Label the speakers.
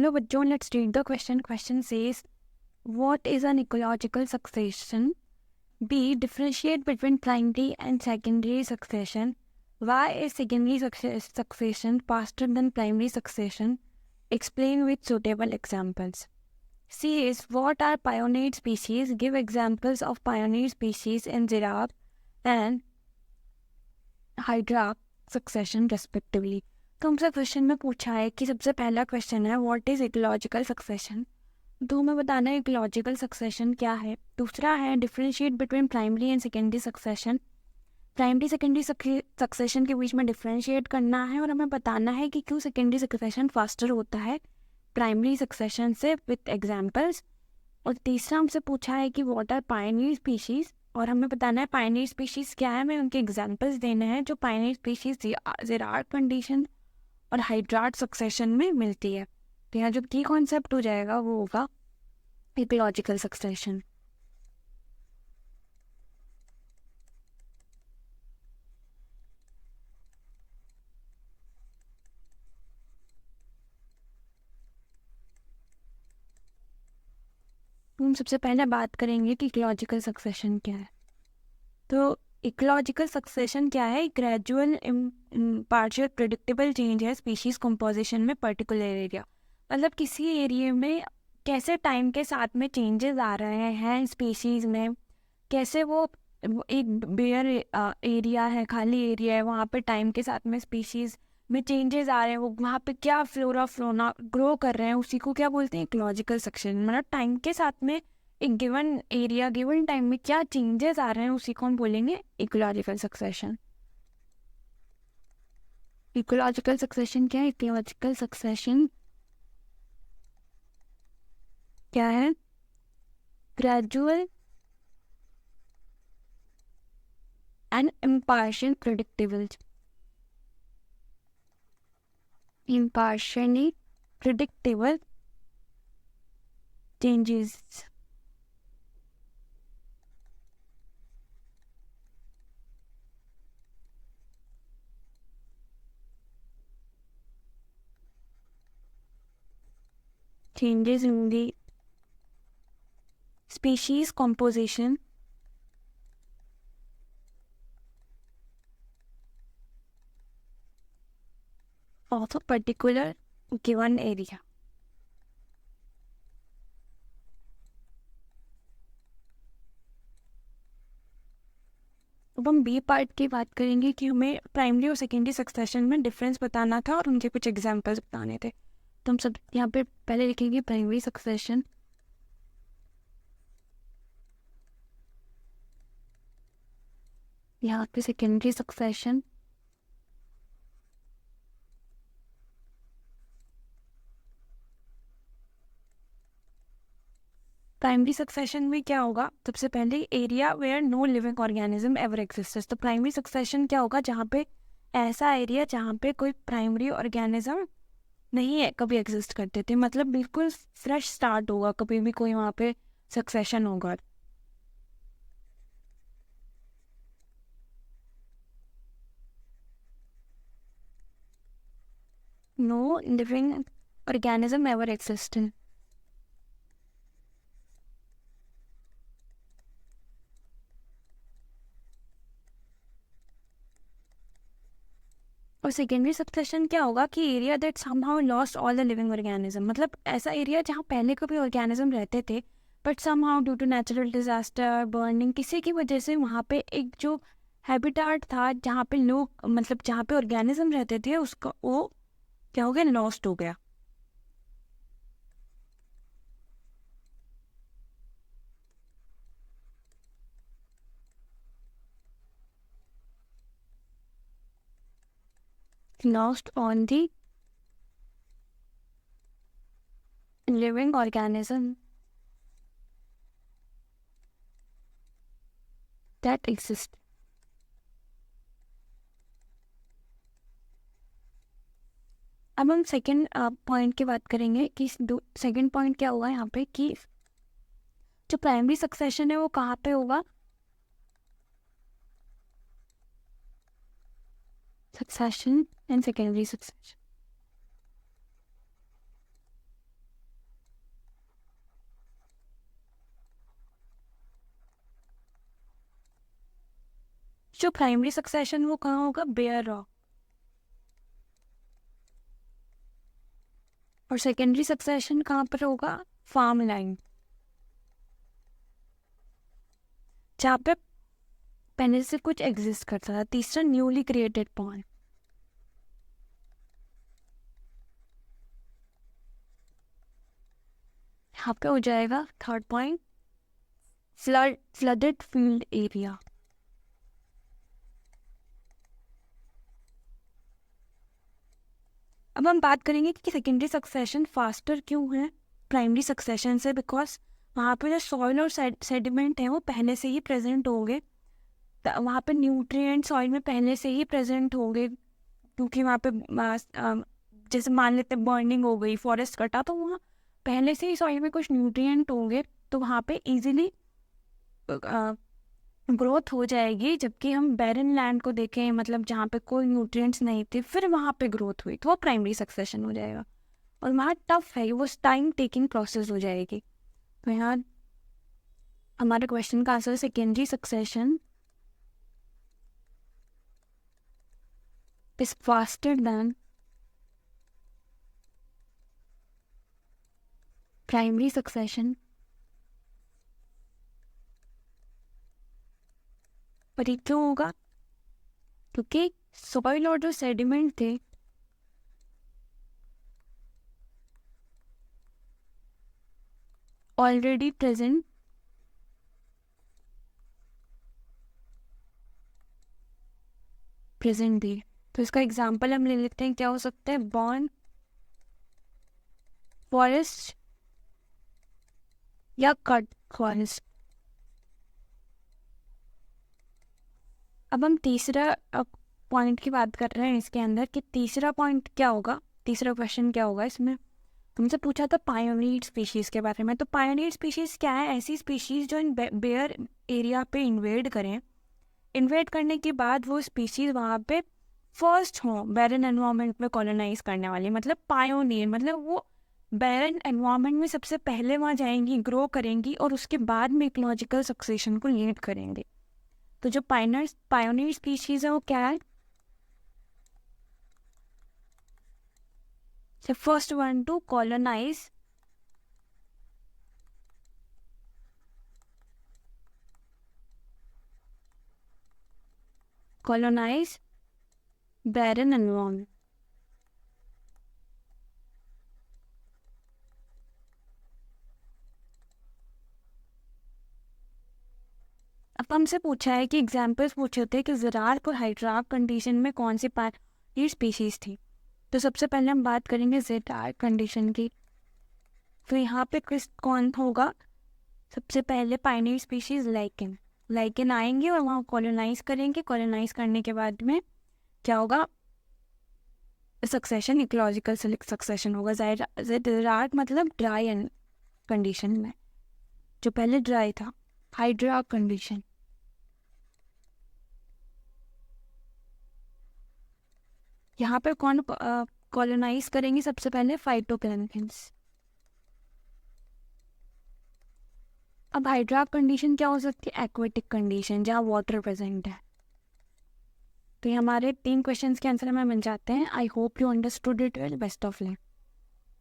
Speaker 1: Hello, bachon. Let's read the question. Question says, what is an ecological succession? B. Differentiate between primary and secondary succession. Why is secondary succession faster than primary succession? Explain with suitable examples. C is, what are pioneered species? Give examples of pioneered species in giraffe and hydra succession respectively. तो हमसे question में पूछा है कि सबसे पहला question है what is ecological succession. तो हमें बताना है इकोलॉजिकल सक्सेशन क्या है। दूसरा है differentiate between primary and secondary succession. Primary secondary succession के बीच में डिफरेंशिएट करना है और हमें बताना है कि क्यों सेकेंडरी सक्सेशन फास्टर होता है प्राइमरी सक्सेशन से विथ एग्जाम्पल्स। और तीसरा हमसे पूछा है कि व्हाट आर पायनियर स्पीशीज़ और हमें बताना है पायनियर स्पीशीज़ क्या है, हमें उनके एग्जाम्पल्स देने हैं जो पायनियर स्पीशीज़ जेरार्ड कंडीशन और हाइड्रार्ड सक्सेशन में मिलती है। तो यहाँ जो की कॉन्सेप्ट हो जाएगा वो होगा इकोलॉजिकल सक्सेशन। हम सबसे पहले बात करेंगे कि इकोलॉजिकल सक्सेशन क्या है। तो इकोलॉजिकल सक्सेशन क्या है? ग्रेजुअल पार्शियल प्रेडिक्टेबल चेंज है स्पीशीज कंपोजिशन में पर्टिकुलर एरिया। मतलब किसी एरिया में कैसे टाइम के साथ में चेंजेस आ रहे हैं स्पीशीज में, कैसे वो एक बेयर एरिया है, खाली एरिया है, वहाँ पे टाइम के साथ में स्पीशीज में चेंजेस आ रहे हैं, वो वहाँ पे क्या फ्लोरा फ्लोना ग्रो कर रहे हैं, उसी को क्या बोलते हैं? Ecological succession. मतलब टाइम के साथ में एक गिवन एरिया गिवन टाइम में क्या चेंजेस आ रहे हैं उसी को हम बोलेंगे इकोलॉजिकल सक्सेशन। इकोलॉजिकल सक्सेशन क्या है? इकोलॉजिकल सक्सेशन क्या है? Gradual and impartial predictable impartially predictable changes in the species composition of a particular given area। अब हम बी पार्ट की बात करेंगे कि हमें प्राइमरी और सेकेंडरी सक्सेशन में डिफरेंस बताना था और उनके कुछ एग्जांपल्स बताने थे। तो हम सब यहाँ पे पहले लिखेंगे प्राइमरी सक्सेशन, यहाँ पे सेकेंडरी सक्सेशन, प्राइमरी सक्सेशन में क्या होगा? सबसे पहले area where no living organism ever existed. तो प्राइमरी सक्सेशन क्या होगा? जहाँ पे ऐसा एरिया जहाँ पे कोई प्राइमरी ऑर्गेनिज्म नहीं है, कभी एग्जिस्ट करते थे, मतलब बिल्कुल फ्रेश स्टार्ट होगा, कभी भी कोई वहाँ पे सक्सेशन होगा। No living organism ever existed. और सेकेंडरी सक्सेशन क्या होगा कि area that somehow lost all the living organism. मतलब ऐसा एरिया जहाँ पहले कभी ऑर्गेनिज्म रहते थे but somehow due to natural disaster, burning, किसी की वजह से वहाँ पे एक जो हैबिटाट था जहाँ पे लोग, मतलब जहाँ पे ऑर्गेनिज्म रहते थे, उसका वो क्या हो गया? लॉस्ट हो गया। Lost on the living organism that exist. अब हम सेकेंड पॉइंट की बात करेंगे कि सेकेंड पॉइंट क्या हुआ यहाँ पे कि जो प्राइमरी सक्सेशन है वो कहाँ पे होगा? Succession and secondary succession. जो प्राइमरी सक्सेशन वो कहाँ होगा, बेयर रॉक, और सेकेंडरी सक्सेशन कहाँ पर होगा, फार्म लैंड, जहाँ पे पहले से कुछ एग्जिस्ट करता था। तीसरा न्यूली क्रिएटेड पॉन्ड। यहाँ पे हो जाएगा third point, flooded field area. अब हम बात करेंगे कि सेकेंडरी सक्सेशन फास्टर क्यों है प्राइमरी सक्सेशन से, बिकॉज वहाँ पे जो सॉइल और सेडिमेंट है वो पहले से ही प्रेजेंट होंगे, वहाँ पे न्यूट्रिएंट सॉइल में पहले से ही प्रेजेंट होंगे, क्योंकि वहाँ पे जैसे मान लेते बर्निंग हो गई, फॉरेस्ट कटा, तो वहाँ पहले से ही सॉइल में कुछ न्यूट्रिएंट होंगे, तो वहाँ पे इजीली ग्रोथ हो जाएगी। जबकि हम बैरन लैंड को देखें, मतलब जहाँ पे कोई न्यूट्रिएंट्स नहीं थे, फिर वहाँ पे ग्रोथ हुई, तो वो प्राइमरी सक्सेशन हो जाएगा, और वहाँ टफ है, वो टाइम टेकिंग प्रोसेस हो जाएगी। तो यहाँ हमारे क्वेश्चन का answer secondary succession is faster than primary succession। पर ये क्यों होगा, क्योंकि सॉइल और जो सेडिमेंट थे ऑलरेडी प्रेजेंट थी। तो इसका एग्जाम्पल हम ले लेते हैं, क्या हो सकता है, बॉर्न फॉरेस्ट या कट फॉरेस्ट। अब हम तीसरा पॉइंट की बात कर रहे हैं इसके अंदर, कि तीसरा पॉइंट क्या होगा, तीसरा क्वेश्चन क्या होगा इसमें। हमसे पूछा था पायोनियर स्पीशीज़ के बारे में। तो पायोनियर स्पीशीज़ क्या है, ऐसी स्पीशीज़ जो इन बेयर एरिया पे इन्वेड करें, इन्वेड करने के बाद वो स्पीशीज़ वहाँ पे फर्स्ट हों बैरन एनवायरनमेंट में कॉलोनाइज करने वाली, मतलब पायोनियर, मतलब वो बैरन एनवायरनमेंट में सबसे पहले वहाँ जाएंगी, ग्रो करेंगी, और उसके बाद में इकोलॉजिकल सक्सेशन को लीड करेंगे। तो जो पायोनियर स्पीशीज़ है वो क्या है, the first one to colonize barren environment। अब हमसे पूछा है कि एग्जाम्पल्स पूछे थे कि ज़रार्क और हाइड्रार्क कंडीशन में कौन सी पायोनियर स्पीशीज़ थी। तो सबसे पहले हम बात करेंगे ज़रार्क कंडीशन की। तो यहाँ पे कौन होगा, सबसे पहले पायोनियर स्पीशीज़ लाइकेन आएंगे और वहाँ कॉलोनाइज करेंगे। कॉलोनाइज करने के बाद में क्या होगा, सक्सेशन, इकोलॉजिकल सक्सेशन होगा। ज़रार्क मतलब ड्राई कंडीशन में, जो पहले ड्राई था। हाइड्रार्क कंडीशन, यहाँ पे कौन कॉलोनाइज करेंगे सबसे पहले, फाइटोप्लैंक्टन्स। अब हाइड्रार्क कंडीशन क्या हो सकती है, एक्वेटिक कंडीशन, जहाँ वाटर प्रेजेंट है। तो ये हमारे 3 क्वेश्चंस के आंसर हमें मिल जाते हैं। I hope you understood it well. Best of luck.